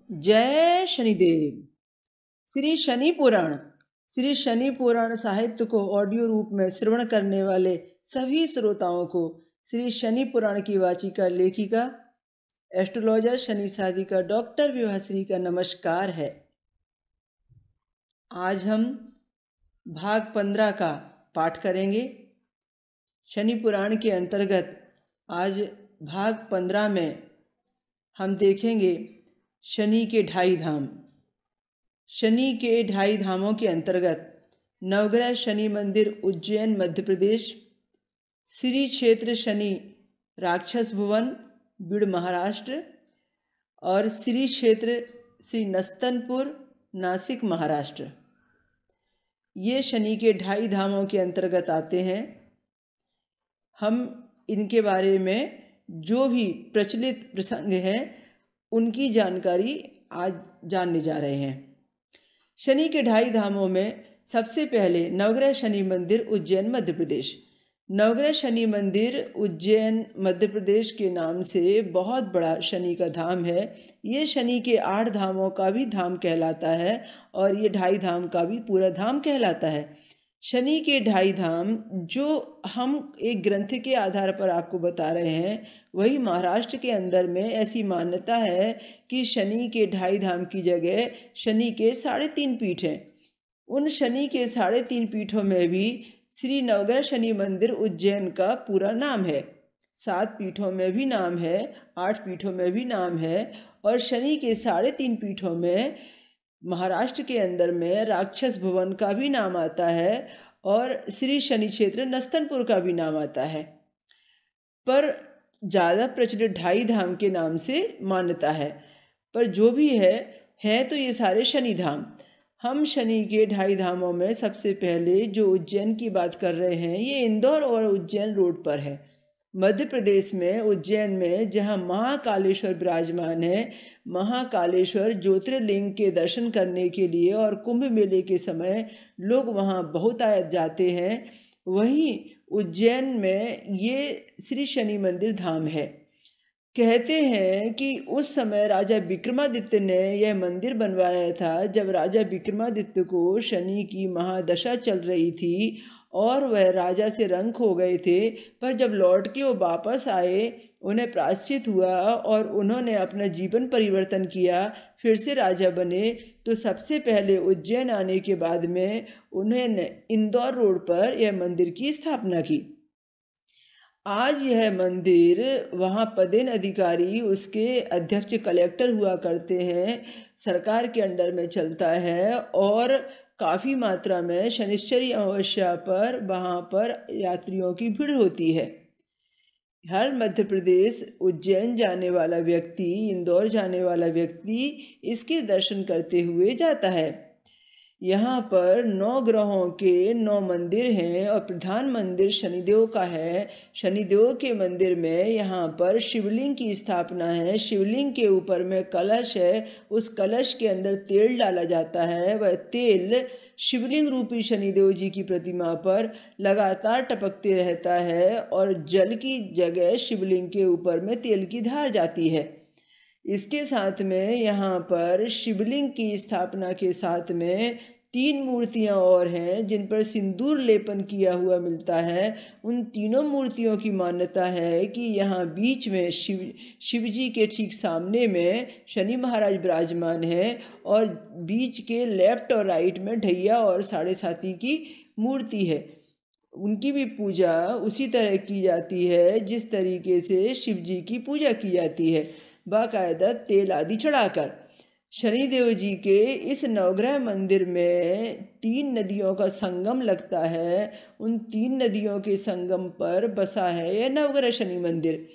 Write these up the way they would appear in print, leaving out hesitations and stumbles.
जय शनिदेव। श्री शनि पुराण साहित्य को ऑडियो रूप में श्रवण करने वाले सभी श्रोताओं को श्री शनि पुराण की वाचिका लेखिका एस्ट्रोलॉजर शनि साधिका डॉक्टर विभाश्री का नमस्कार है। आज हम भाग 15 का पाठ करेंगे। शनि पुराण के अंतर्गत आज भाग 15 में हम देखेंगे शनि के 2.5 धाम। शनि के 2.5 धामों के अंतर्गत नवग्रह शनि मंदिर उज्जैन मध्य प्रदेश, श्री क्षेत्र शनि राक्षस भुवन बीड़ महाराष्ट्र और श्री क्षेत्र श्री नस्तनपुर नासिक महाराष्ट्र, ये शनि के 2.5 धामों के अंतर्गत आते हैं। हम इनके बारे में जो भी प्रचलित प्रसंग हैं उनकी जानकारी आज जानने जा रहे हैं। शनि के 2.5 धामों में सबसे पहले नवग्रह शनि मंदिर उज्जैन मध्य प्रदेश। नवग्रह शनि मंदिर उज्जैन मध्य प्रदेश के नाम से बहुत बड़ा शनि का धाम है। ये शनि के 8 धामों का भी धाम कहलाता है और ये 2.5 धाम का भी पूरा धाम कहलाता है। शनि के 2.5 धाम जो हम एक ग्रंथ के आधार पर आपको बता रहे हैं, वही महाराष्ट्र के अंदर में ऐसी मान्यता है कि शनि के 2.5 धाम की जगह शनि के 3.5 पीठ हैं। उन शनि के 3.5 पीठों में भी श्री नवग्रह शनि मंदिर उज्जैन का पूरा नाम है। 7 पीठों में भी नाम है, 8 पीठों में भी नाम है और शनि के 3.5 पीठों में महाराष्ट्र के अंदर में राक्षस भुवन का भी नाम आता है और श्री शनि क्षेत्र नस्तनपुर का भी नाम आता है, पर ज़्यादा प्रचलित 2.5 धाम के नाम से मान्यता है। पर जो भी है तो ये सारे शनि धाम। हम शनि के 2.5 धामों में सबसे पहले जो उज्जैन की बात कर रहे हैं, ये इंदौर और उज्जैन रोड पर है, मध्य प्रदेश में उज्जैन में, जहाँ महाकालेश्वर विराजमान है। महाकालेश्वर ज्योतिर्लिंग के दर्शन करने के लिए और कुंभ मेले के समय लोग वहाँ बहुत जाते हैं। वहीं उज्जैन में ये श्री शनि मंदिर धाम है। कहते हैं कि उस समय राजा विक्रमादित्य ने यह मंदिर बनवाया था, जब राजा विक्रमादित्य को शनि की महादशा चल रही थी और वह राजा से रंक हो गए थे। पर जब लौट के वो वापस आए, उन्हें प्रायश्चित हुआ और उन्होंने अपना जीवन परिवर्तन किया, फिर से राजा बने। तो सबसे पहले उज्जैन आने के बाद में उन्होंने इंदौर रोड पर यह मंदिर की स्थापना की। आज यह मंदिर, वहाँ पदेन अधिकारी उसके अध्यक्ष कलेक्टर हुआ करते हैं, सरकार के अंडर में चलता है और काफ़ी मात्रा में शनिश्चरी अमावस्या पर वहाँ पर यात्रियों की भीड़ होती है। हर मध्य प्रदेश उज्जैन जाने वाला व्यक्ति, इंदौर जाने वाला व्यक्ति इसके दर्शन करते हुए जाता है। यहाँ पर 9 ग्रहों के 9 मंदिर हैं और प्रधान मंदिर शनिदेव का है। शनिदेव के मंदिर में यहाँ पर शिवलिंग की स्थापना है। शिवलिंग के ऊपर में कलश है, उस कलश के अंदर तेल डाला जाता है। वह तेल शिवलिंग रूपी शनिदेव जी की प्रतिमा पर लगातार टपकते रहता है और जल की जगह शिवलिंग के ऊपर में तेल की धार जाती है। इसके साथ में यहाँ पर शिवलिंग की स्थापना के साथ में 3 मूर्तियाँ और हैं जिन पर सिंदूर लेपन किया हुआ मिलता है। उन तीनों मूर्तियों की मान्यता है कि यहाँ बीच में शिव जी के ठीक सामने में शनि महाराज विराजमान हैं और बीच के लेफ्ट और राइट में ढैया और 7.5 की मूर्ति है। उनकी भी पूजा उसी तरह की जाती है जिस तरीके से शिव जी की पूजा की जाती है, बाकायदा तेल आदि चढ़ाकर। शनिदेव जी के इस नवग्रह मंदिर में 3 नदियों का संगम लगता है। उन 3 नदियों के संगम पर बसा है यह नवग्रह शनि मंदिर।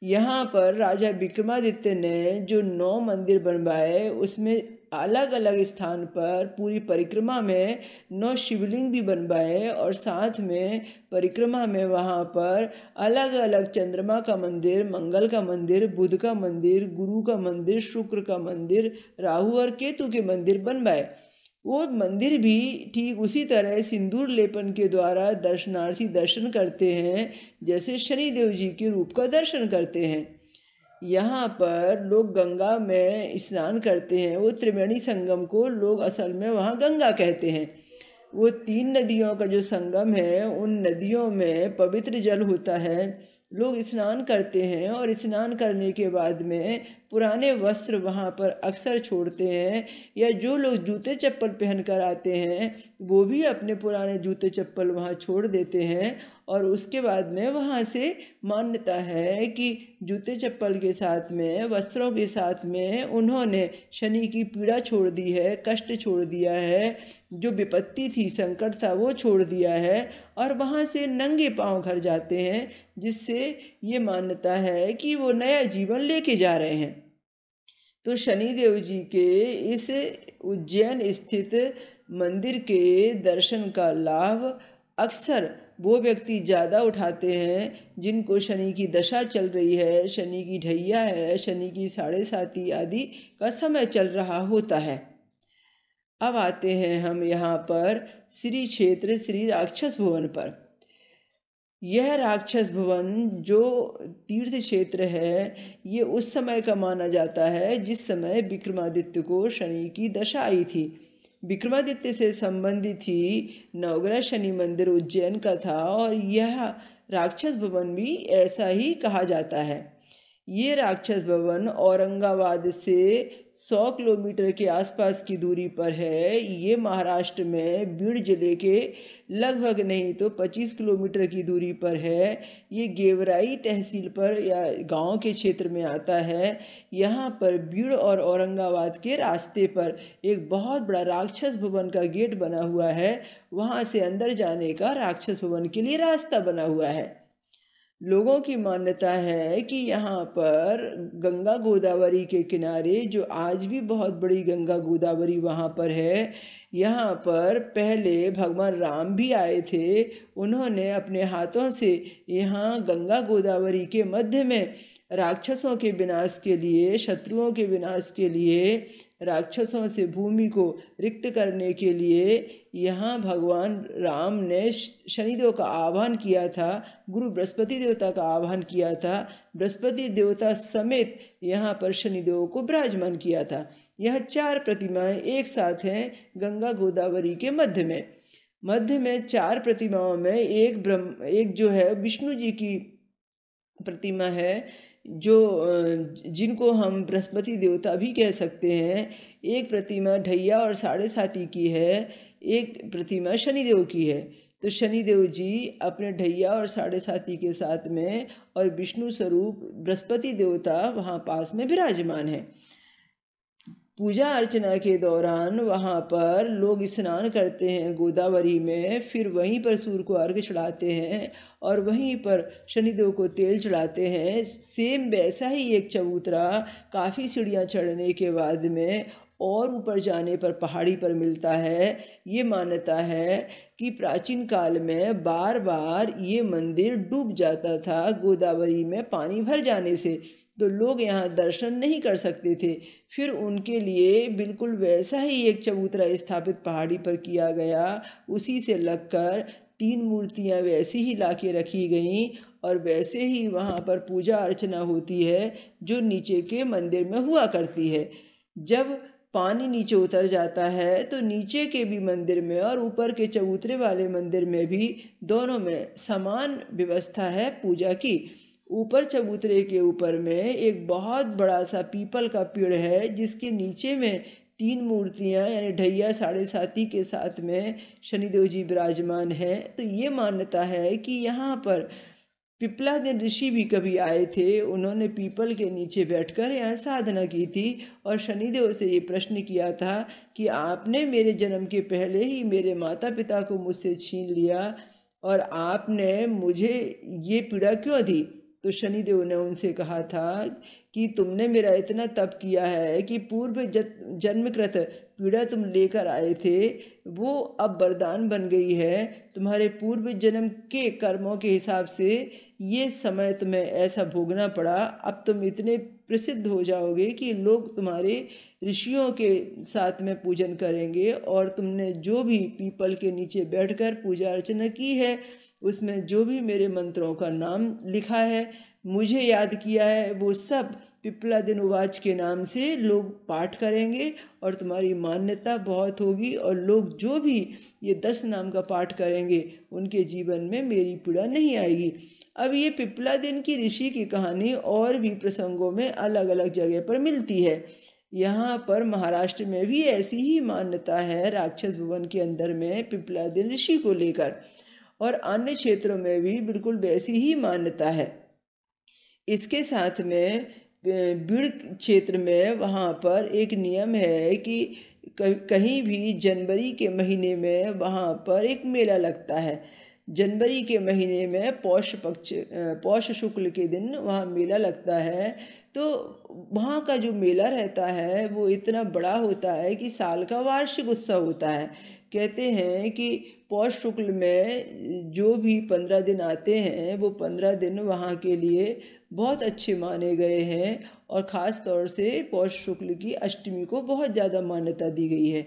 यहाँ पर राजा विक्रमादित्य ने जो 9 मंदिर बनवाए, उसमें अलग अलग स्थान पर पूरी परिक्रमा में 9 शिवलिंग भी बनवाए और साथ में परिक्रमा में वहाँ पर अलग अलग चंद्रमा का मंदिर, मंगल का मंदिर, बुध का मंदिर, गुरु का मंदिर, शुक्र का मंदिर, राहु और केतु के मंदिर बनवाए। वो मंदिर भी ठीक उसी तरह सिंदूर लेपन के द्वारा दर्शनार्थी दर्शन करते हैं जैसे शनिदेव जी के रूप का दर्शन करते हैं। यहाँ पर लोग गंगा में स्नान करते हैं। वो त्रिवेणी संगम को लोग असल में वहाँ गंगा कहते हैं। वो 3 नदियों का जो संगम है, उन नदियों में पवित्र जल होता है। लोग स्नान करते हैं और स्नान करने के बाद में पुराने वस्त्र वहाँ पर अक्सर छोड़ते हैं, या जो लोग जूते चप्पल पहन कर आते हैं वो भी अपने पुराने जूते चप्पल वहाँ छोड़ देते हैं। और उसके बाद में वहाँ से मान्यता है कि जूते चप्पल के साथ में, वस्त्रों के साथ में उन्होंने शनि की पीड़ा छोड़ दी है, कष्ट छोड़ दिया है, जो विपत्ति थी, संकट था, वो छोड़ दिया है, और वहाँ से नंगे पांव घर जाते हैं, जिससे ये मान्यता है कि वो नया जीवन लेके जा रहे हैं। तो शनिदेव जी के इस उज्जैन स्थित मंदिर के दर्शन का लाभ अक्सर वो व्यक्ति ज़्यादा उठाते हैं जिनको शनि की दशा चल रही है, शनि की ढैया है, शनि की 7.5 आदि का समय चल रहा होता है। अब आते हैं हम यहाँ पर श्री क्षेत्र श्री राक्षस भवन पर। यह राक्षस भवन जो तीर्थ क्षेत्र है, ये उस समय का माना जाता है जिस समय विक्रमादित्य को शनि की दशा आई थी। विक्रमादित्य से संबंधित ही नवग्रह शनि मंदिर उज्जैन का था, और यह राक्षस भवन भी ऐसा ही कहा जाता है। ये राक्षस भवन औरंगाबाद से 100 किलोमीटर के आसपास की दूरी पर है। ये महाराष्ट्र में बीड़ जिले के लगभग नहीं तो 25 किलोमीटर की दूरी पर है। ये गेवराई तहसील पर या गांव के क्षेत्र में आता है। यहाँ पर बीड़ और औरंगाबाद के रास्ते पर एक बहुत बड़ा राक्षस भवन का गेट बना हुआ है। वहाँ से अंदर जाने का राक्षस भवन के लिए रास्ता बना हुआ है। लोगों की मान्यता है कि यहाँ पर गंगा गोदावरी के किनारे, जो आज भी बहुत बड़ी गंगा गोदावरी वहाँ पर है, यहाँ पर पहले भगवान राम भी आए थे। उन्होंने अपने हाथों से यहाँ गंगा गोदावरी के मध्य में राक्षसों के विनाश के लिए, शत्रुओं के विनाश के लिए, राक्षसों से भूमि को रिक्त करने के लिए यहाँ भगवान राम ने शनिदेव का आह्वान किया था, गुरु बृहस्पति देवता का आह्वान किया था, बृहस्पति देवता समेत यहाँ पर शनिदेव को विराजमान किया था। यह 4 प्रतिमाएं एक साथ हैं गंगा गोदावरी के मध्य में 4 प्रतिमाओं में एक जो है विष्णु जी की प्रतिमा है, जो जिनको हम बृहस्पति देवता भी कह सकते हैं। एक प्रतिमा ढैया और 7.5 की है, एक प्रतिमा शनिदेव की है। तो शनिदेव जी अपने ढैया और 7.5 के साथ में, और विष्णु स्वरूप बृहस्पति देवता वहाँ पास में विराजमान है। पूजा अर्चना के दौरान वहाँ पर लोग स्नान करते हैं गोदावरी में, फिर वहीं पर सूर्य को अर्घ्य चढ़ाते हैं और वहीं पर शनिदेव को तेल चढ़ाते हैं। सेम वैसा ही एक चबूतरा काफ़ी सीढ़ियाँ चढ़ने के बाद में और ऊपर जाने पर पहाड़ी पर मिलता है। ये मान्यता है कि प्राचीन काल में बार बार ये मंदिर डूब जाता था गोदावरी में पानी भर जाने से, तो लोग यहाँ दर्शन नहीं कर सकते थे। फिर उनके लिए बिल्कुल वैसा ही एक चबूतरा स्थापित पहाड़ी पर किया गया। उसी से लगकर 3 मूर्तियाँ वैसी ही लाके रखी गईं और वैसे ही वहाँ पर पूजा अर्चना होती है जो नीचे के मंदिर में हुआ करती है। जब पानी नीचे उतर जाता है तो नीचे के भी मंदिर में और ऊपर के चबूतरे वाले मंदिर में भी दोनों में समान व्यवस्था है पूजा की। ऊपर चबूतरे के ऊपर में एक बहुत बड़ा सा पीपल का पेड़ है जिसके नीचे में 3 मूर्तियाँ यानी ढैया 7.5 के साथ में शनिदेव जी विराजमान हैं। तो ये मान्यता है कि यहाँ पर पिपलादीन ऋषि भी कभी आए थे। उन्होंने पीपल के नीचे बैठकर यहाँ साधना की थी और शनिदेव से ये प्रश्न किया था कि आपने मेरे जन्म के पहले ही मेरे माता पिता को मुझसे छीन लिया और आपने मुझे ये पीड़ा क्यों दी। तो शनिदेव ने उनसे कहा था कि तुमने मेरा इतना तप किया है कि पूर्व जन्मकृत पीड़ा तुम लेकर आए थे वो अब वरदान बन गई है। तुम्हारे पूर्व जन्म के कर्मों के हिसाब से ये समय तुम्हें ऐसा भोगना पड़ा। अब तुम इतने प्रसिद्ध हो जाओगे कि लोग तुम्हारे ऋषियों के साथ में पूजन करेंगे और तुमने जो भी पीपल के नीचे बैठकर पूजा अर्चना की है उसमें जो भी मेरे मंत्रों का नाम लिखा है, मुझे याद किया है, वो सब पिप्पलादिन उवाच के नाम से लोग पाठ करेंगे और तुम्हारी मान्यता बहुत होगी, और लोग जो भी ये 10 नाम का पाठ करेंगे उनके जीवन में मेरी पीड़ा नहीं आएगी। अब ये पिप्पलादिन की ऋषि की कहानी और भी प्रसंगों में अलग अलग जगह पर मिलती है। यहाँ पर महाराष्ट्र में भी ऐसी ही मान्यता है राक्षस भुवन के अंदर में पिप्पलादिन ऋषि को लेकर, और अन्य क्षेत्रों में भी बिल्कुल वैसी ही मान्यता है। इसके साथ में बीड़ क्षेत्र में वहाँ पर एक नियम है कि कहीं भी जनवरी के महीने में वहाँ पर एक मेला लगता है। जनवरी के महीने में पौष शुक्ल के दिन वहाँ मेला लगता है। तो वहाँ का जो मेला रहता है वो इतना बड़ा होता है कि साल का वार्षिक उत्सव होता है। कहते हैं कि पौष शुक्ल में जो भी 15 दिन आते हैं वो 15 दिन वहाँ के लिए बहुत अच्छे माने गए हैं, और ख़ास तौर से पौष शुक्ल की अष्टमी को बहुत ज़्यादा मान्यता दी गई है।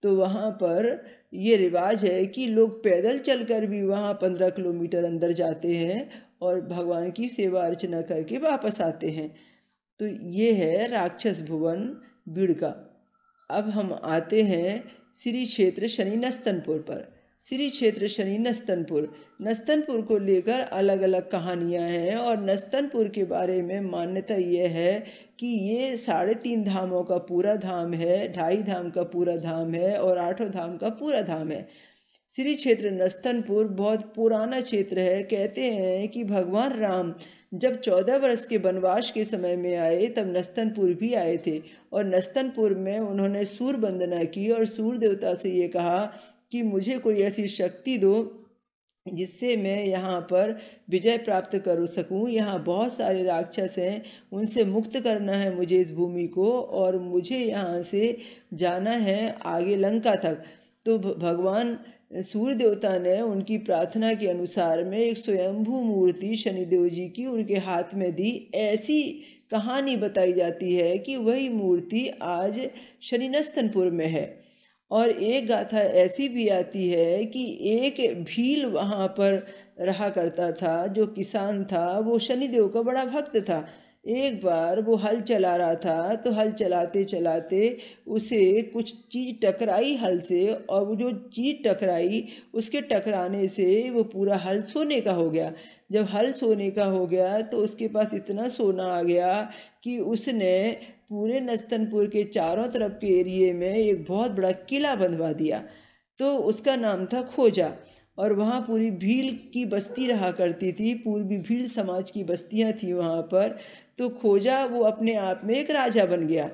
तो वहाँ पर ये रिवाज है कि लोग पैदल चलकर भी वहाँ 15 किलोमीटर अंदर जाते हैं और भगवान की सेवा अर्चना करके वापस आते हैं। तो ये है राक्षस भुवन बीड़ का। अब हम आते हैं श्री क्षेत्र शनि नस्तनपुर पर। श्री क्षेत्र शनि नस्तनपुर को लेकर अलग अलग कहानियां हैं, और नस्तनपुर के बारे में मान्यता ये है कि ये 3.5 धामों का पूरा धाम है, 2.5 धाम का पूरा धाम है, और 8 धाम का पूरा धाम है। श्री क्षेत्र नस्तनपुर बहुत पुराना क्षेत्र है। कहते हैं कि भगवान राम जब 14 वर्ष के वनवास के समय में आए तब नस्तनपुर भी आए थे, और नस्तनपुर में उन्होंने सूर्य वंदना की और सूर्य देवता से ये कहा कि मुझे कोई ऐसी शक्ति दो जिससे मैं यहाँ पर विजय प्राप्त कर सकूँ। यहाँ बहुत सारे राक्षस हैं, उनसे मुक्त करना है मुझे इस भूमि को, और मुझे यहाँ से जाना है आगे लंका तक। तो भगवान सूर्य देवता ने उनकी प्रार्थना के अनुसार में एक स्वयंभू मूर्ति शनिदेव जी की उनके हाथ में दी। ऐसी कहानी बताई जाती है कि वही मूर्ति आज शनि नस्तनपुर में है। और एक गाथा ऐसी भी आती है कि एक भील वहाँ पर रहा करता था, जो किसान था, वो शनिदेव का बड़ा भक्त था। एक बार वो हल चला रहा था, तो हल चलाते चलाते उसे कुछ चीज़ टकराई हल से, और वो जो चीज़ टकराई उसके टकराने से वो पूरा हल सोने का हो गया। जब हल सोने का हो गया तो उसके पास इतना सोना आ गया कि उसने पूरे नस्तनपुर के चारों तरफ के एरिए में एक बहुत बड़ा किला बंधवा दिया। तो उसका नाम था खोजा, और वहाँ पूरी भील की बस्ती रहा करती थी, पूर्वी भील समाज की बस्तियाँ थी वहाँ पर। तो खोजा वो अपने आप में एक राजा बन गया।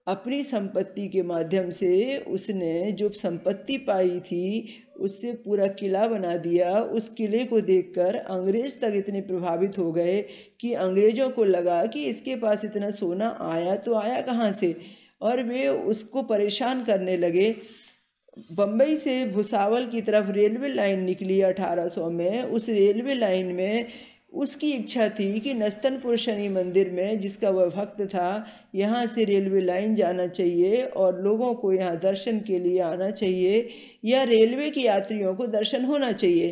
अपनी संपत्ति के माध्यम से उसने जो संपत्ति पाई थी उससे पूरा किला बना दिया। उस किले को देखकर अंग्रेज तक इतने प्रभावित हो गए कि अंग्रेज़ों को लगा कि इसके पास इतना सोना आया तो आया कहाँ से, और वे उसको परेशान करने लगे। बम्बई से भुसावल की तरफ रेलवे लाइन निकली 1800 में। उस रेलवे लाइन में उसकी इच्छा थी कि नस्तनपुर शनि मंदिर में, जिसका वह भक्त था, यहाँ से रेलवे लाइन जाना चाहिए और लोगों को यहाँ दर्शन के लिए आना चाहिए, या रेलवे के यात्रियों को दर्शन होना चाहिए।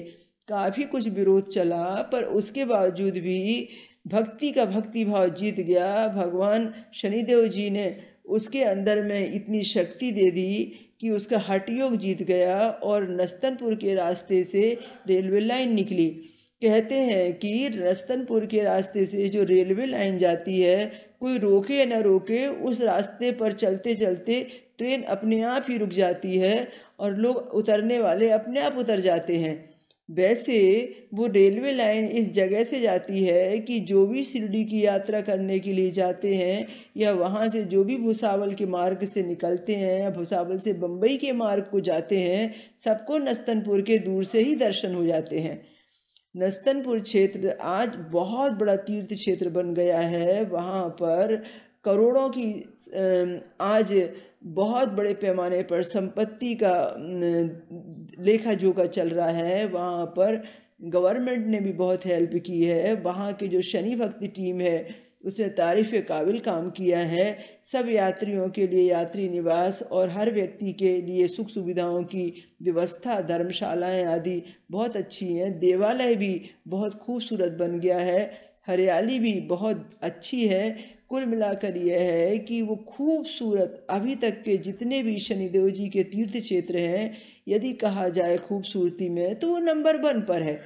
काफ़ी कुछ विरोध चला, पर उसके बावजूद भी भक्ति का भक्ति भाव जीत गया। भगवान शनिदेव जी ने उसके अंदर में इतनी शक्ति दे दी कि उसका हठ योग जीत गया, और नस्तनपुर के रास्ते से रेलवे लाइन निकली। कहते हैं कि नस्तनपुर के रास्ते से जो रेलवे लाइन जाती है, कोई रोके या न रोके, उस रास्ते पर चलते चलते ट्रेन अपने आप ही रुक जाती है और लोग उतरने वाले अपने आप उतर जाते हैं। वैसे वो रेलवे लाइन इस जगह से जाती है कि जो भी शिरडी की यात्रा करने के लिए जाते हैं, या वहाँ से जो भी भुसावल के मार्ग से निकलते हैं, या भुसावल से बम्बई के मार्ग को जाते हैं, सबको नस्तनपुर के दूर से ही दर्शन हो जाते हैं। नस्तनपुर क्षेत्र आज बहुत बड़ा तीर्थ क्षेत्र बन गया है। वहाँ पर करोड़ों की आज बहुत बड़े पैमाने पर संपत्ति का लेखा जोखा चल रहा है। वहाँ पर गवर्नमेंट ने भी बहुत हेल्प की है। वहाँ की जो शनि भक्ति टीम है उसने तारीफ़ काबिल काम किया है। सब यात्रियों के लिए यात्री निवास और हर व्यक्ति के लिए सुख सुविधाओं की व्यवस्था, धर्मशालाएं आदि बहुत अच्छी हैं। देवालय भी बहुत खूबसूरत बन गया है, हरियाली भी बहुत अच्छी है। कुल मिलाकर यह है कि वो खूबसूरत, अभी तक के जितने भी शनिदेव जी के तीर्थ क्षेत्र हैं, यदि कहा जाए खूबसूरती में तो वो नंबर 1 पर है।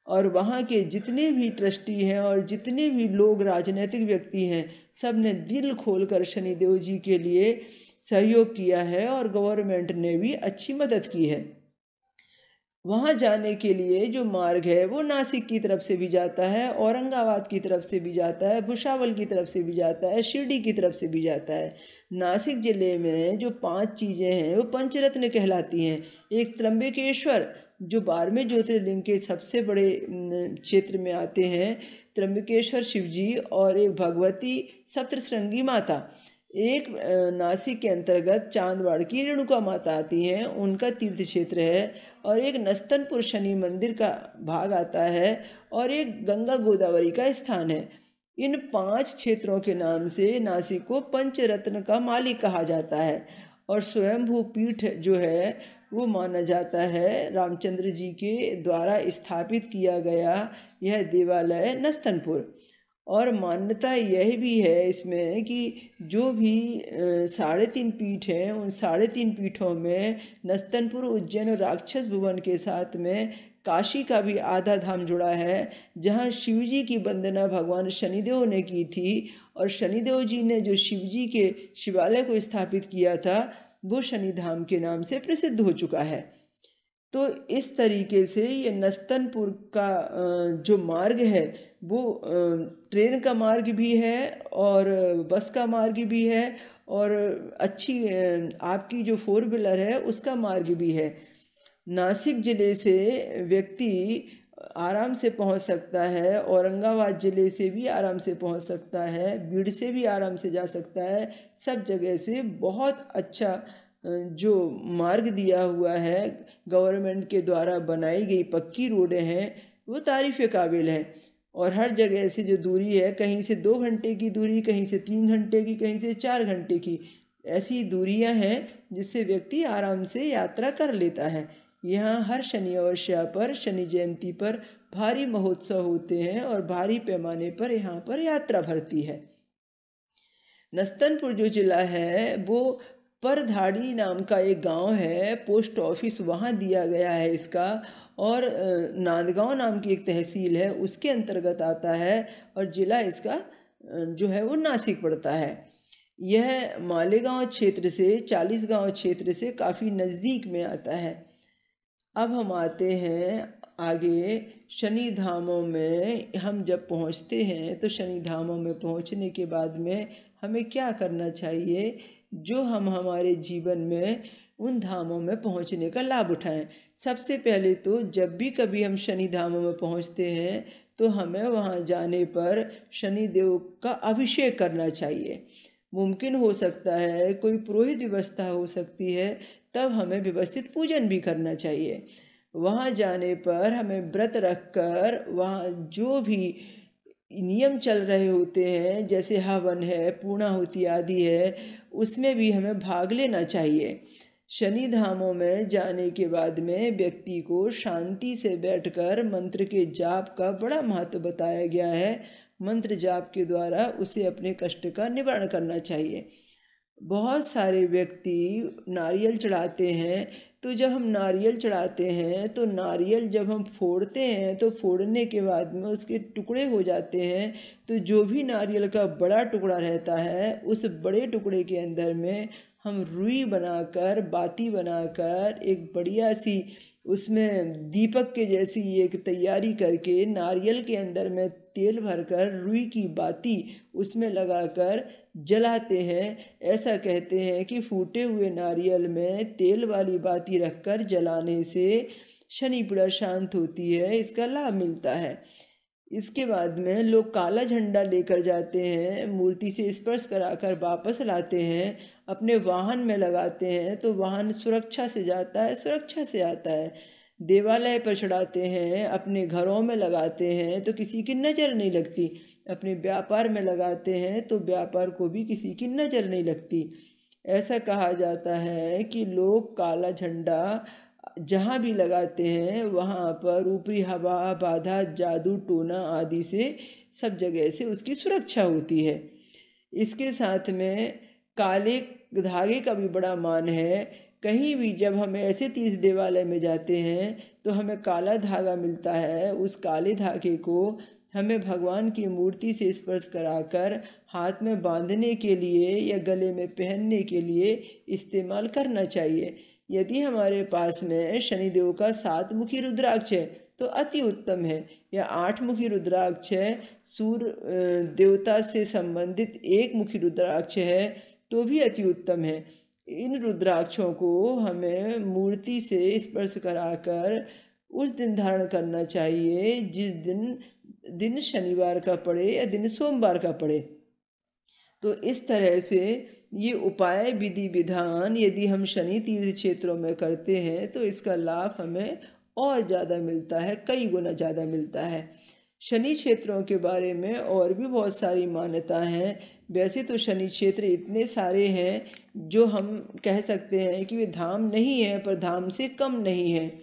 और वहाँ के जितने भी ट्रस्टी हैं और जितने भी लोग राजनीतिक व्यक्ति हैं, सब ने दिल खोलकर शनिदेव जी के लिए सहयोग किया है और गवर्नमेंट ने भी अच्छी मदद की है। वहाँ जाने के लिए जो मार्ग है वो नासिक की तरफ से भी जाता है, औरंगाबाद की तरफ से भी जाता है, भुसावल की तरफ से भी जाता है, शिरडी की तरफ से भी जाता है। नासिक ज़िले में जो 5 चीज़ें हैं वो पंचरत्न कहलाती हैं। एक त्र्यंबकेश्वर, जो 12वें ज्योतिर्लिंग के सबसे बड़े क्षेत्र में आते हैं, त्र्यंबकेश्वर शिव जी, और एक भगवती सप्तशृंगी माता। एक नासिक के अंतर्गत चांदवाड़ की रेणुका माता आती हैं, उनका तीर्थ क्षेत्र है। और एक नस्तनपुर शनि मंदिर का भाग आता है, और एक गंगा गोदावरी का स्थान है। इन 5 क्षेत्रों के नाम से नासिक को पंचरत्न का मालिक कहा जाता है। और स्वयंभू पीठ जो है वो माना जाता है रामचंद्र जी के द्वारा स्थापित किया गया यह देवालय नस्तनपुर। और मान्यता यह भी है इसमें कि जो भी 3.5 पीठ हैं, उन 3.5 पीठों में नस्तनपुर, उज्जैन और राक्षस भुवन के साथ में काशी का भी आधा धाम जुड़ा है, जहाँ शिव जी की वंदना भगवान शनिदेव ने की थी। और शनिदेव जी ने जो शिव जी के शिवालय को स्थापित किया था, वो शनिधाम के नाम से प्रसिद्ध हो चुका है। तो इस तरीके से ये नस्तनपुर का जो मार्ग है वो ट्रेन का मार्ग भी है और बस का मार्ग भी है, और अच्छी आपकी जो 4 व्हीलर है उसका मार्ग भी है। नासिक ज़िले से व्यक्ति आराम से पहुंच सकता है, औरंगाबाद ज़िले से भी आराम से पहुंच सकता है, बीड़ से भी आराम से जा सकता है। सब जगह से बहुत अच्छा जो मार्ग दिया हुआ है, गवर्नमेंट के द्वारा बनाई गई पक्की रोडें हैं, वो तारीफ़ काबिल है। और हर जगह से जो दूरी है, कहीं से 2 घंटे की दूरी, कहीं से 3 घंटे की, कहीं से 4 घंटे की, ऐसी दूरियां हैं जिससे व्यक्ति आराम से यात्रा कर लेता है। यहाँ हर शनि अमावस्या पर, शनि जयंती पर भारी महोत्सव होते हैं और भारी पैमाने पर यहाँ पर यात्रा भरती है। नस्तनपुर जो ज़िला है वो परधाड़ी नाम का एक गांव है, पोस्ट ऑफिस वहाँ दिया गया है इसका, और नांदगांव नाम की एक तहसील है उसके अंतर्गत आता है, और ज़िला इसका जो है वो नासिक पड़ता है। यह मालेगांव क्षेत्र से, 40 गांव क्षेत्र से काफ़ी नज़दीक में आता है। अब हम आते हैं आगे शनि धामों में। हम जब पहुंचते हैं तो शनि धामों में पहुंचने के बाद में हमें क्या करना चाहिए, जो हम हमारे जीवन में उन धामों में पहुंचने का लाभ उठाएं। सबसे पहले तो जब भी कभी हम शनि धामों में पहुंचते हैं तो हमें वहां जाने पर शनिदेव का अभिषेक करना चाहिए। मुमकिन हो सकता है कोई पुरोहित व्यवस्था हो सकती है, तब हमें व्यवस्थित पूजन भी करना चाहिए। वहाँ जाने पर हमें व्रत रखकर वहाँ जो भी नियम चल रहे होते हैं, जैसे हवन है, पूर्णाहुति आदि है, उसमें भी हमें भाग लेना चाहिए। शनि धामों में जाने के बाद में व्यक्ति को शांति से बैठकर मंत्र के जाप का बड़ा महत्व बताया गया है। मंत्र जाप के द्वारा उसे अपने कष्ट का निवारण करना चाहिए। बहुत सारे व्यक्ति नारियल चढ़ाते हैं, तो जब हम नारियल चढ़ाते हैं तो नारियल जब हम फोड़ते हैं तो फोड़ने के बाद में उसके टुकड़े हो जाते हैं, तो जो भी नारियल का बड़ा टुकड़ा रहता है, उस बड़े टुकड़े के अंदर में हम रुई बनाकर, बाती बनाकर, एक बढ़िया सी उसमें दीपक के जैसी एक तैयारी करके नारियल के अंदर में तेल भरकर रुई की बाती उसमें लगाकर जलाते हैं। ऐसा कहते हैं कि फूटे हुए नारियल में तेल वाली बाती रखकर जलाने से शनि पीड़ा शांत होती है, इसका लाभ मिलता है। इसके बाद में लोग काला झंडा लेकर जाते हैं, मूर्ति से स्पर्श कराकर वापस लाते हैं, अपने वाहन में लगाते हैं, तो वाहन सुरक्षा से जाता है, सुरक्षा से आता है। देवालय पर चढ़ाते हैं, अपने घरों में लगाते हैं तो किसी की नज़र नहीं लगती, अपने व्यापार में लगाते हैं तो व्यापार को भी किसी की नज़र नहीं लगती। ऐसा कहा जाता है कि लोग काला झंडा जहाँ भी लगाते हैं वहाँ पर ऊपरी हवा, बाधा, जादू टोना आदि से सब जगह से उसकी सुरक्षा होती है। इसके साथ में काले धागे का भी बड़ा मान है। कहीं भी जब हम ऐसे तीर्थ देवालय में जाते हैं तो हमें काला धागा मिलता है। उस काले धागे को हमें भगवान की मूर्ति से स्पर्श कराकर हाथ में बांधने के लिए या गले में पहनने के लिए इस्तेमाल करना चाहिए। यदि हमारे पास में शनिदेव का 7 मुखी रुद्राक्ष है तो अति उत्तम है, या 8 मुखी रुद्राक्ष है, सूर्य देवता से संबंधित 1 मुखी रुद्राक्ष है तो भी अति उत्तम है। इन रुद्राक्षों को हमें मूर्ति से स्पर्श कराकर उस दिन धारण करना चाहिए जिस दिन शनिवार का पड़े या दिन सोमवार का पड़े। तो इस तरह से ये उपाय विधि विधान यदि हम शनि तीर्थ क्षेत्रों में करते हैं तो इसका लाभ हमें और ज़्यादा मिलता है, कई गुना ज़्यादा मिलता है। शनि क्षेत्रों के बारे में और भी बहुत सारी मान्यता हैं। वैसे तो शनि क्षेत्र इतने सारे हैं जो हम कह सकते हैं कि वे धाम नहीं हैं पर धाम से कम नहीं हैं।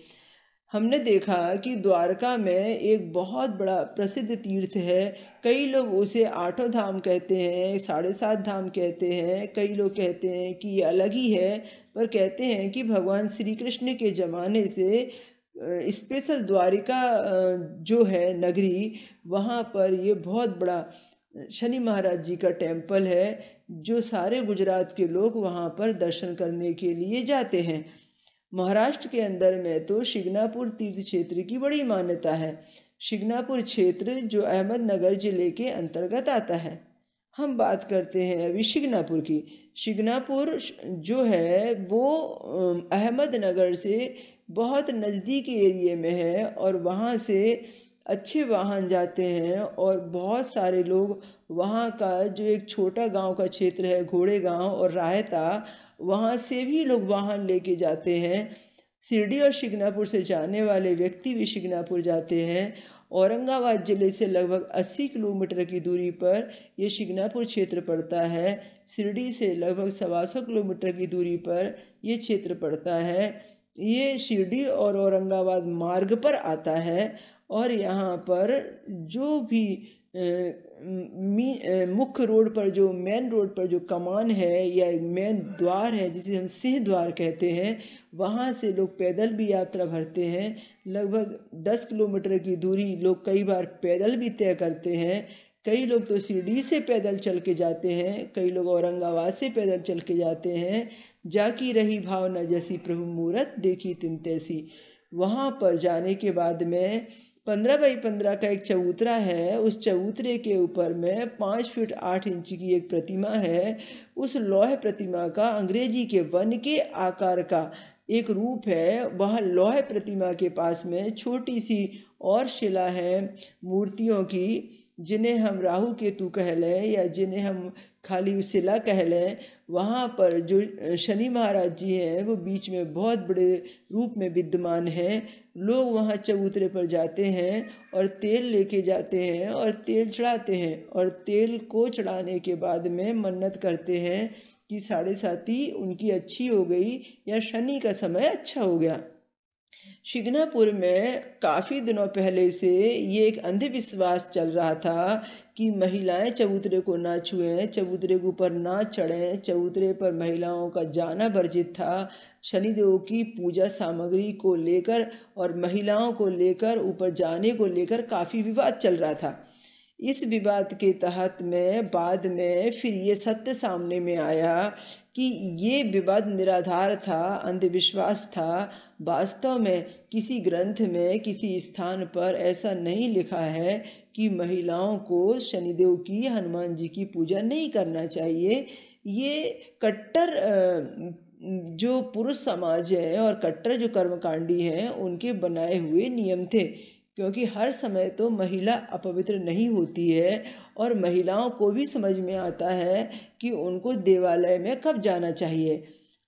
हमने देखा कि द्वारका में एक बहुत बड़ा प्रसिद्ध तीर्थ है। कई लोग उसे 8 धाम कहते हैं, 7.5 धाम कहते हैं, कई लोग कहते हैं कि ये अलग ही है, पर कहते हैं कि भगवान श्री कृष्ण के ज़माने से स्पेशल द्वारिका जो है नगरी, वहाँ पर ये बहुत बड़ा शनि महाराज जी का टेम्पल है जो सारे गुजरात के लोग वहाँ पर दर्शन करने के लिए जाते हैं। महाराष्ट्र के अंदर में तो शिंगणापुर तीर्थ क्षेत्र की बड़ी मान्यता है। शिंगणापुर क्षेत्र जो अहमदनगर जिले के अंतर्गत आता है। हम बात करते हैं अभी शिंगणापुर की। शिंगणापुर जो है वो अहमदनगर से बहुत नज़दीक एरिए में है और वहाँ से अच्छे वाहन जाते हैं और बहुत सारे लोग वहाँ का जो एक छोटा गांव का क्षेत्र है घोड़े गांव और रायता, वहाँ से भी लोग वाहन लेके जाते हैं। शिरडी और शिंगणापुर से जाने वाले व्यक्ति भी शिंगणापुर जाते हैं। औरंगाबाद ज़िले से लगभग 80 किलोमीटर की दूरी पर ये शिंगणापुर क्षेत्र पड़ता है। शिरडी से लगभग 125 किलोमीटर की दूरी पर ये क्षेत्र पड़ता है। ये शिरडी और औरंगाबाद मार्ग पर आता है और यहाँ पर जो भी मुख्य रोड पर जो मेन रोड पर जो कमान है या मेन द्वार है जिसे हम सिंह द्वार कहते हैं, वहाँ से लोग पैदल भी यात्रा भरते हैं। लगभग 10 किलोमीटर की दूरी लोग कई बार पैदल भी तय करते हैं। कई लोग तो शिरडी से पैदल चल के जाते हैं, कई लोग औरंगाबाद से पैदल चल के जाते हैं। जाकी रही भावना जैसी प्रभु मूरत देखी तिन तैसी। वहाँ पर जाने के बाद में 15 बाई 15 का एक चबूतरा है। उस चबूतरे के ऊपर में 5 फीट 8 इंच की एक प्रतिमा है। उस लौह प्रतिमा का अंग्रेजी के वन के आकार का एक रूप है। वह लौह प्रतिमा के पास में छोटी सी और शिला है मूर्तियों की, जिन्हें हम राहु केतु कह लें या जिन्हें हम खाली शिला कह लें। वहाँ पर जो शनि महाराज जी हैं वो बीच में बहुत बड़े रूप में विद्यमान हैं। लोग वहाँ चबूतरे पर जाते हैं और तेल लेके जाते हैं और तेल चढ़ाते हैं और तेल को चढ़ाने के बाद में मन्नत करते हैं कि 7.5 उनकी अच्छी हो गई या शनि का समय अच्छा हो गया। शिंगणापुर में काफ़ी दिनों पहले से ये एक अंधविश्वास चल रहा था कि महिलाएं चबूतरे को ना छुएं, चबूतरे के ऊपर ना चढ़ें, चबूतरे पर महिलाओं का जाना वर्जित था। शनिदेव की पूजा सामग्री को लेकर और महिलाओं को लेकर ऊपर जाने को लेकर काफ़ी विवाद चल रहा था। इस विवाद के तहत में बाद में फिर ये सत्य सामने में आया कि ये विवाद निराधार था, अंधविश्वास था। वास्तव में किसी ग्रंथ में किसी स्थान पर ऐसा नहीं लिखा है कि महिलाओं को शनिदेव की हनुमान जी की पूजा नहीं करना चाहिए। ये कट्टर जो पुरुष समाज है और कट्टर जो कर्मकांडी हैं उनके बनाए हुए नियम थे, क्योंकि हर समय तो महिला अपवित्र नहीं होती है और महिलाओं को भी समझ में आता है कि उनको देवालय में कब जाना चाहिए।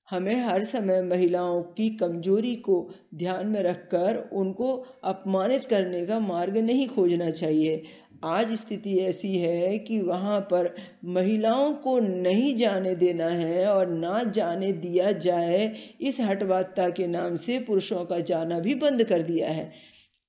हमें हर समय महिलाओं की कमजोरी को ध्यान में रखकर उनको अपमानित करने का मार्ग नहीं खोजना चाहिए। आज स्थिति ऐसी है कि वहाँ पर महिलाओं को नहीं जाने देना है और ना जाने दिया जाए, इस हठवादता के नाम से पुरुषों का जाना भी बंद कर दिया है।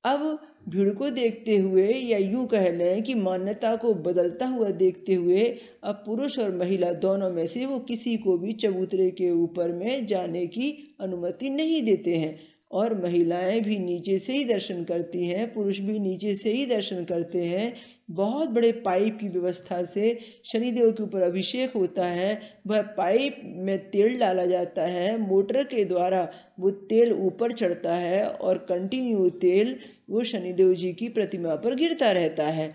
अब भीड़ को देखते हुए या यूं कह लें कि मान्यता को बदलता हुआ देखते हुए अब पुरुष और महिला दोनों में से वो किसी को भी चबूतरे के ऊपर में जाने की अनुमति नहीं देते हैं। और महिलाएं भी नीचे से ही दर्शन करती हैं, पुरुष भी नीचे से ही दर्शन करते हैं। बहुत बड़े पाइप की व्यवस्था से शनिदेव के ऊपर अभिषेक होता है। वह पाइप में तेल डाला जाता है, मोटर के द्वारा वो तेल ऊपर चढ़ता है और कंटिन्यू तेल वो शनिदेव जी की प्रतिमा पर गिरता रहता है।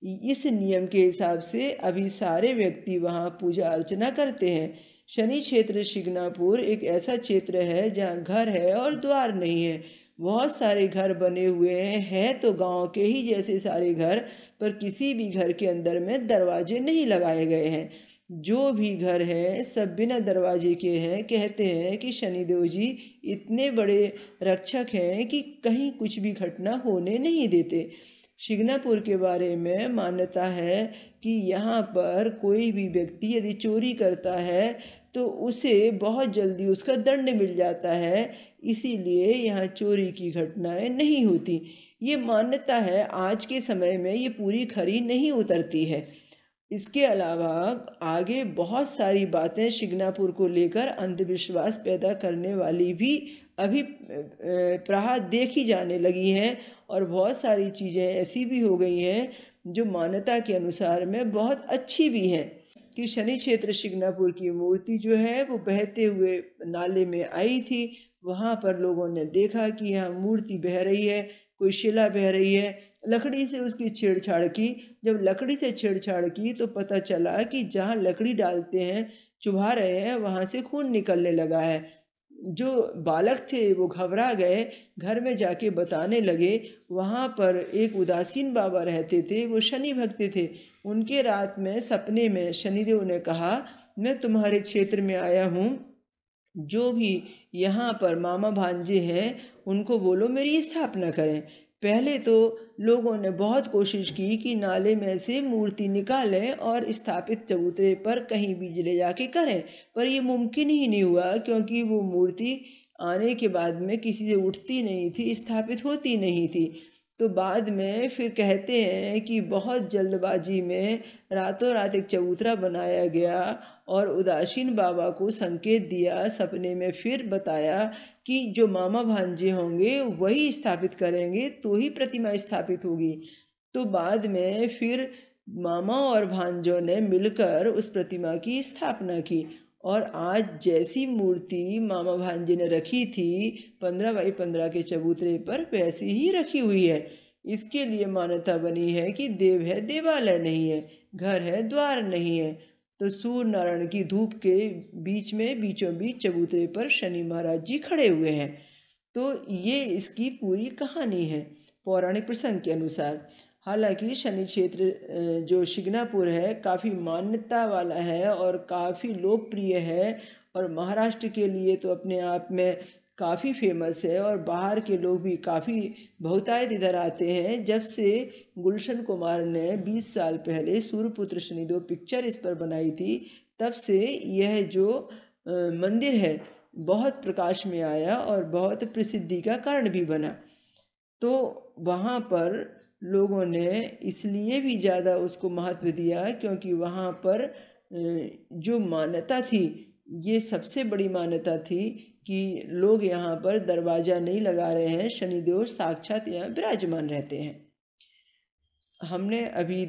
इस नियम के हिसाब से अभी सारे व्यक्ति वहाँ पूजा अर्चना करते हैं। शनि क्षेत्र शिग्नापुर एक ऐसा क्षेत्र है जहाँ घर है और द्वार नहीं है। बहुत सारे घर बने हुए हैं तो गांव के ही जैसे सारे घर, पर किसी भी घर के अंदर में दरवाजे नहीं लगाए गए हैं। जो भी घर है सब बिना दरवाजे के हैं। कहते हैं कि शनिदेव जी इतने बड़े रक्षक हैं कि कहीं कुछ भी घटना होने नहीं देते। शिग्नापुर के बारे में मान्यता है कि यहाँ पर कोई भी व्यक्ति यदि चोरी करता है तो उसे बहुत जल्दी उसका दंड मिल जाता है, इसीलिए यहाँ चोरी की घटनाएं नहीं होती। ये मान्यता है। आज के समय में ये पूरी खरी नहीं उतरती है। इसके अलावा आगे बहुत सारी बातें शिग्नापुर को लेकर अंधविश्वास पैदा करने वाली भी अभी प्राह देखी जाने लगी हैं और बहुत सारी चीज़ें ऐसी भी हो गई हैं जो मान्यता के अनुसार में बहुत अच्छी भी हैं। कि शनि क्षेत्र शिग्नापुर की मूर्ति जो है वो बहते हुए नाले में आई थी। वहाँ पर लोगों ने देखा कि यहाँ मूर्ति बह रही है, कोई शिला बह रही है। लकड़ी से उसकी छेड़छाड़ की। जब लकड़ी से छेड़छाड़ की तो पता चला कि जहाँ लकड़ी डालते हैं, चुभा रहे हैं, वहाँ से खून निकलने लगा है। जो बालक थे वो घबरा गए, घर में जाके बताने लगे। वहाँ पर एक उदासीन बाबा रहते थे, वो शनि भक्त थे। उनके रात में सपने में शनिदेव ने कहा, मैं तुम्हारे क्षेत्र में आया हूँ, जो भी यहाँ पर मामा भांजे हैं उनको बोलो मेरी स्थापना करें। पहले तो लोगों ने बहुत कोशिश की कि नाले में से मूर्ति निकालें और स्थापित चबूतरे पर कहीं भी ले जाके करें, पर ये मुमकिन ही नहीं हुआ क्योंकि वो मूर्ति आने के बाद में किसी से उठती नहीं थी, स्थापित होती नहीं थी। तो बाद में फिर कहते हैं कि बहुत जल्दबाजी में रातों रात एक चबूतरा बनाया गया और उदासीन बाबा को संकेत दिया, सपने में फिर बताया कि जो मामा भांजे होंगे वही स्थापित करेंगे तो ही प्रतिमा स्थापित होगी। तो बाद में फिर मामा और भांजों ने मिलकर उस प्रतिमा की स्थापना की और आज जैसी मूर्ति मामा भांजे ने रखी थी 15x15 के चबूतरे पर, वैसी ही रखी हुई है। इसके लिए मान्यता बनी है कि देव है देवालय नहीं है, घर है द्वार नहीं है। तो सूर्य नारायण की धूप के बीच में बीचों बीच चबूतरे पर शनि महाराज जी खड़े हुए हैं। तो ये इसकी पूरी कहानी है पौराणिक प्रसंग के अनुसार। हालांकि शनि क्षेत्र जो शिग्नापुर है काफ़ी मान्यता वाला है और काफ़ी लोकप्रिय है और महाराष्ट्र के लिए तो अपने आप में काफ़ी फेमस है और बाहर के लोग भी काफ़ी बहुतायत इधर आते हैं। जब से गुलशन कुमार ने 20 साल पहले सूर्यपुत्र शनिदेव पिक्चर इस पर बनाई थी, तब से यह जो मंदिर है बहुत प्रकाश में आया और बहुत प्रसिद्धि का कारण भी बना। तो वहाँ पर लोगों ने इसलिए भी ज़्यादा उसको महत्व दिया क्योंकि वहाँ पर जो मान्यता थी, ये सबसे बड़ी मान्यता थी कि लोग यहाँ पर दरवाज़ा नहीं लगा रहे हैं, शनिदेव साक्षात यहाँ विराजमान रहते हैं। हमने अभी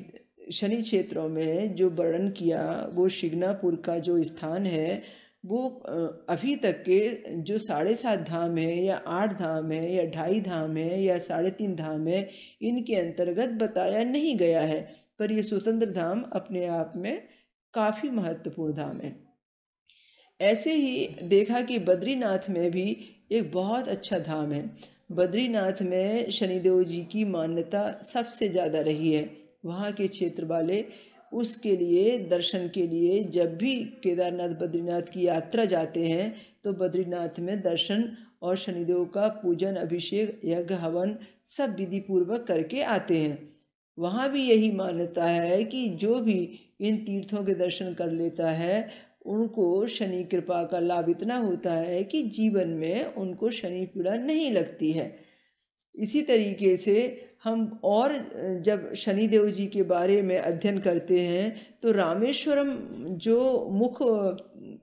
शनि क्षेत्रों में जो वर्णन किया वो शिग्नापुर का जो स्थान है वो अभी तक के जो 7.5 धाम है या 8 धाम है या 2.5 धाम है या 3.5 धाम है, इनके अंतर्गत बताया नहीं गया है, पर ये स्वतंत्र धाम अपने आप में काफ़ी महत्वपूर्ण धाम है। ऐसे ही देखा कि बद्रीनाथ में भी एक बहुत अच्छा धाम है। बद्रीनाथ में शनिदेव जी की मान्यता सबसे ज़्यादा रही है। वहाँ के क्षेत्र वाले उसके लिए दर्शन के लिए जब भी केदारनाथ बद्रीनाथ की यात्रा जाते हैं तो बद्रीनाथ में दर्शन और शनिदेव का पूजन, अभिषेक, यज्ञ, हवन सब विधि पूर्वक करके आते हैं। वहाँ भी यही मान्यता है कि जो भी इन तीर्थों के दर्शन कर लेता है उनको शनि कृपा का लाभ इतना होता है कि जीवन में उनको शनि पीड़ा नहीं लगती है। इसी तरीके से हम और जब शनिदेव जी के बारे में अध्ययन करते हैं तो रामेश्वरम जो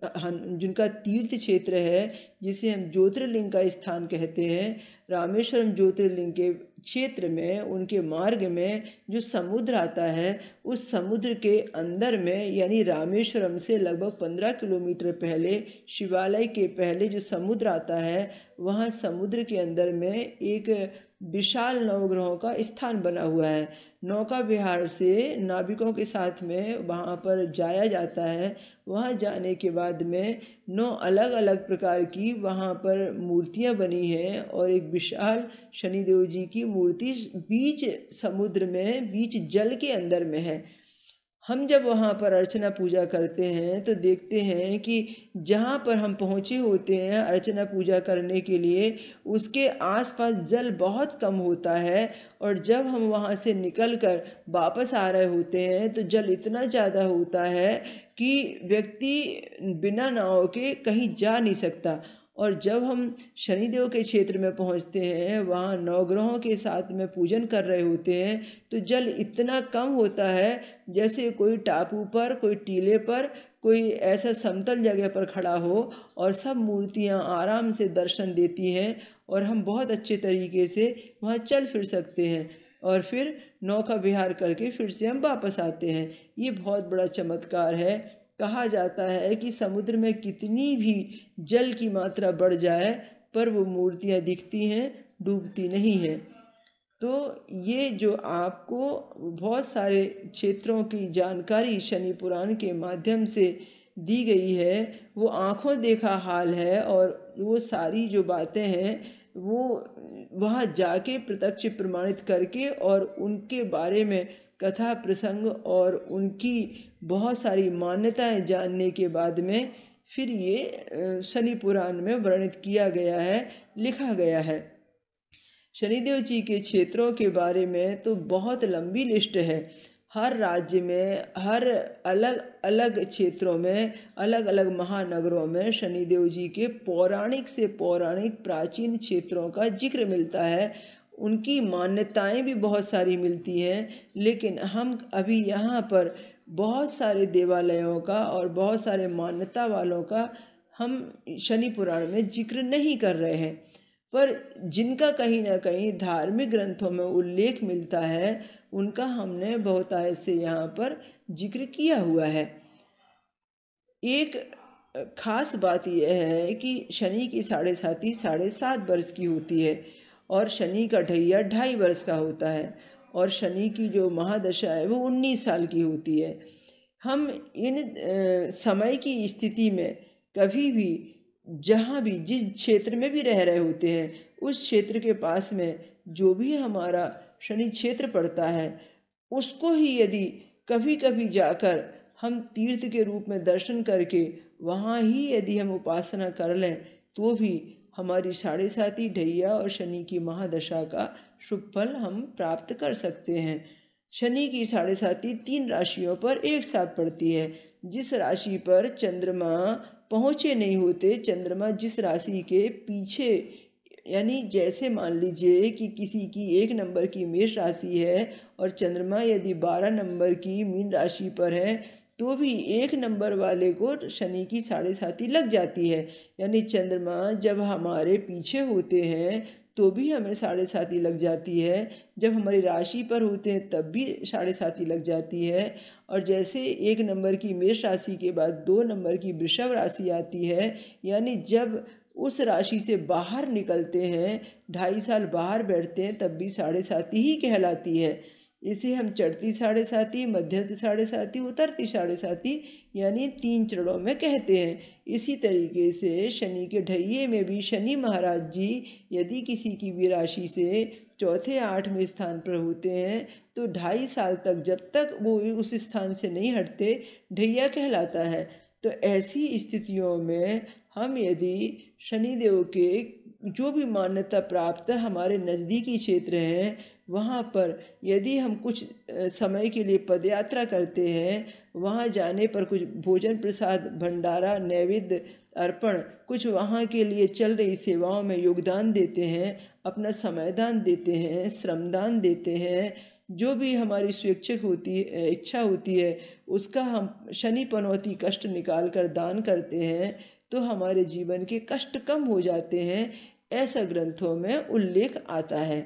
जिनका तीर्थ क्षेत्र है, जिसे हम ज्योतिर्लिंग का स्थान कहते हैं, रामेश्वरम ज्योतिर्लिंग के क्षेत्र में उनके मार्ग में जो समुद्र आता है, उस समुद्र के अंदर में यानी रामेश्वरम से लगभग 15 किलोमीटर पहले, शिवालय के पहले जो समुद्र आता है, वहाँ समुद्र के अंदर में एक विशाल नवग्रहों का स्थान बना हुआ है। नौका विहार से नाविकों के साथ में वहाँ पर जाया जाता है। वहाँ जाने के बाद में 9 अलग अलग प्रकार की वहाँ पर मूर्तियाँ बनी हैं और एक विशाल शनिदेव जी की मूर्ति बीच समुद्र में, बीच जल के अंदर में है। हम जब वहाँ पर अर्चना पूजा करते हैं तो देखते हैं कि जहाँ पर हम पहुँचे होते हैं अर्चना पूजा करने के लिए, उसके आसपास जल बहुत कम होता है, और जब हम वहाँ से निकलकर वापस आ रहे होते हैं तो जल इतना ज़्यादा होता है कि व्यक्ति बिना नाव के कहीं जा नहीं सकता। और जब हम शनिदेव के क्षेत्र में पहुंचते हैं, वहाँ नवग्रहों के साथ में पूजन कर रहे होते हैं, तो जल इतना कम होता है जैसे कोई टापू पर, कोई टीले पर, कोई ऐसा समतल जगह पर खड़ा हो और सब मूर्तियाँ आराम से दर्शन देती हैं और हम बहुत अच्छे तरीके से वहाँ चल फिर सकते हैं और फिर नौका विहार करके फिर से हम वापस आते हैं। ये बहुत बड़ा चमत्कार है। कहा जाता है कि समुद्र में कितनी भी जल की मात्रा बढ़ जाए पर वो मूर्तियाँ दिखती हैं, डूबती नहीं हैं। तो ये जो आपको बहुत सारे क्षेत्रों की जानकारी शनि पुराण के माध्यम से दी गई है, वो आँखों देखा हाल है, और वो सारी जो बातें हैं वो वहाँ जाके प्रत्यक्ष प्रमाणित करके और उनके बारे में कथा प्रसंग और उनकी बहुत सारी मान्यताएं जानने के बाद में फिर ये शनि पुराण में वर्णित किया गया है, लिखा गया है। शनिदेव जी के क्षेत्रों के बारे में तो बहुत लंबी लिस्ट है। हर राज्य में, हर अलग अलग क्षेत्रों में, अलग अलग महानगरों में शनिदेव जी के पौराणिक से पौराणिक प्राचीन क्षेत्रों का जिक्र मिलता है। उनकी मान्यताएं भी बहुत सारी मिलती हैं, लेकिन हम अभी यहाँ पर बहुत सारे देवालयों का और बहुत सारे मान्यता वालों का हम शनि पुराण में जिक्र नहीं कर रहे हैं, पर जिनका कहीं ना कहीं धार्मिक ग्रंथों में उल्लेख मिलता है उनका हमने बहुतायत से यहाँ पर जिक्र किया हुआ है। एक खास बात यह है कि शनि की साढ़े साथी 7.5 वर्ष की होती है और शनि का ढैया 2.5 वर्ष का होता है, और शनि की जो महादशा है वो 19 साल की होती है। हम इन समय की स्थिति में कभी भी, जहाँ भी, जिस क्षेत्र में भी रह रहे होते हैं, उस क्षेत्र के पास में जो भी हमारा शनि क्षेत्र पड़ता है उसको ही यदि कभी कभी जाकर हम तीर्थ के रूप में दर्शन करके वहाँ ही यदि हम उपासना कर लें तो भी हमारी 7.5 ढैया और शनि की महादशा का शुभ फल हम प्राप्त कर सकते हैं। शनि की 7.5 3 राशियों पर एक साथ पड़ती है। जिस राशि पर चंद्रमा पहुँचे नहीं होते, चंद्रमा जिस राशि के पीछे, यानी जैसे मान लीजिए कि किसी की 1 नंबर की मेष राशि है और चंद्रमा यदि 12 नंबर की मीन राशि पर है तो भी 1 नंबर वाले को शनि की 7.5 लग जाती है। यानी चंद्रमा जब हमारे पीछे होते हैं तो भी हमें 7.5 लग जाती है, जब हमारी राशि पर होते हैं तब भी 7.5 लग जाती है। और जैसे 1 नंबर की मेष राशि के बाद 2 नंबर की वृषभ राशि आती है, यानी जब उस राशि से बाहर निकलते हैं, 2.5 साल बाहर बैठते हैं, तब भी 7.5 ही कहलाती है। इसे हम चढ़ती 7.5, मध्यस्थ 7.5, उतरती 7.5 यानी 3 चरणों में कहते हैं। इसी तरीके से शनि के ढैये में भी शनि महाराज जी यदि किसी की भी राशि से 4थे 8वें स्थान पर होते हैं तो 2.5 साल तक, जब तक वो उस स्थान से नहीं हटते, ढैया कहलाता है। तो ऐसी स्थितियों में हम यदि शनिदेव के जो भी मान्यता प्राप्त हमारे नज़दीकी क्षेत्र हैं वहाँ पर यदि हम कुछ समय के लिए पदयात्रा करते हैं, वहाँ जाने पर कुछ भोजन प्रसाद भंडारा नैवेद्य अर्पण, कुछ वहाँ के लिए चल रही सेवाओं में योगदान देते हैं, अपना समयदान देते हैं, श्रमदान देते हैं, जो भी हमारी स्वेच्छिक इच्छा होती है उसका हम शनि पनौती कष्ट निकाल कर दान करते हैं तो हमारे जीवन के कष्ट कम हो जाते हैं, ऐसा ग्रंथों में उल्लेख आता है।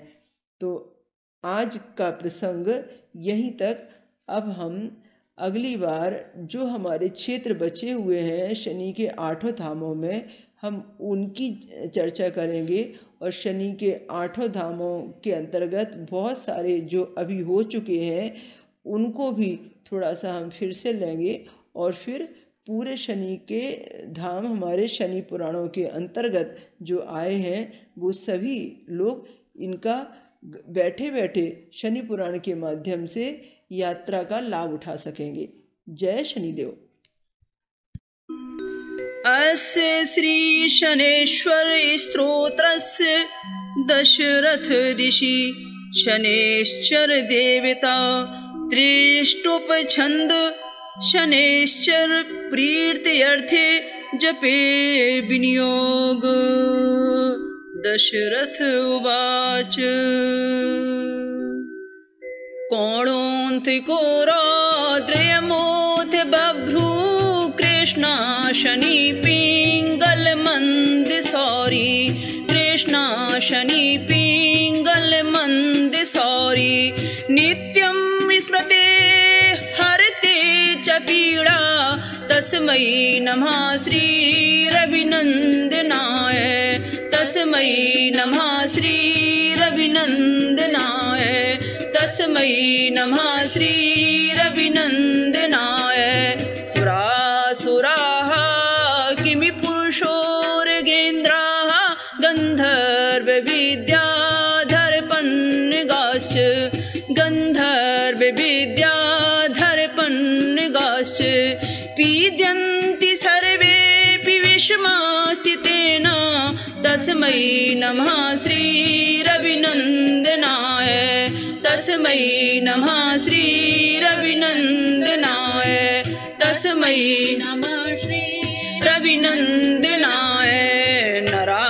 तो आज का प्रसंग यहीं तक। अब हम अगली बार जो हमारे क्षेत्र बचे हुए हैं शनि के 8 धामों में, हम उनकी चर्चा करेंगे और शनि के 8 धामों के अंतर्गत बहुत सारे जो अभी हो चुके हैं उनको भी थोड़ा सा हम फिर से लेंगे और फिर पूरे शनि के धाम हमारे शनि पुराणों के अंतर्गत जो आए हैं वो सभी लोग इनका बैठे बैठे शनि पुराण के माध्यम से यात्रा का लाभ उठा सकेंगे। जय शनिदेव। अस्य श्री शनेश्वर स्तोत्रस्य दशरथ ऋषि शनेश्चर देवता त्रिष्टुप छंद शनेश्चर प्रीत्यर्थे जपे विनियोग। दशरथ उवाच कोणोऽन्तिको रौद्रयमोऽथ बभ्रू कृष्णा शनि पिङ्गल मन्दसौरी। कृष्णा शनि पिङ्गल मन्दसौरी नित्यं स्मृते हरते च पीडा। तस्मै नमः श्री रविनन्दनाय। तस्मै नमः श्री रविनन्दनाय। तस्मै नमः श्री रविनन्दनाय। सुरासुराः किमि पुरुषोर्गेन्द्राः गन्धर्वविद्याधरपन्नगाश्च। गन्धर्वविद्याधरपन्नगाश्च पीड्यन्ति सर्वेऽपि विषमास्तितेन। तस्मै नमः श्री रविनन्दनाय। तस्मै नमः श्री रविनन्दनाय। तस्मै नमः श्री रविनन्दनाय। नरा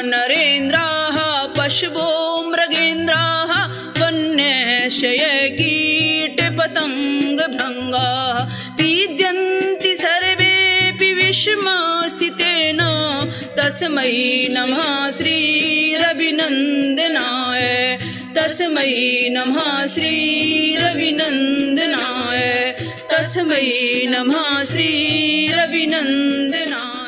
नरेन्द्राः पशवो मृगेन्द्राः वन्यशय कीटपतङ्गभृङ्गाः पीड्यन्ति सर्वेऽपि विषमास्तितेन। तस्मै नमः श्री रविनन्दनाय। तस्मै नमः श्री रविनन्दनाय। तस्मै नमः श्री रविनन्दनाय।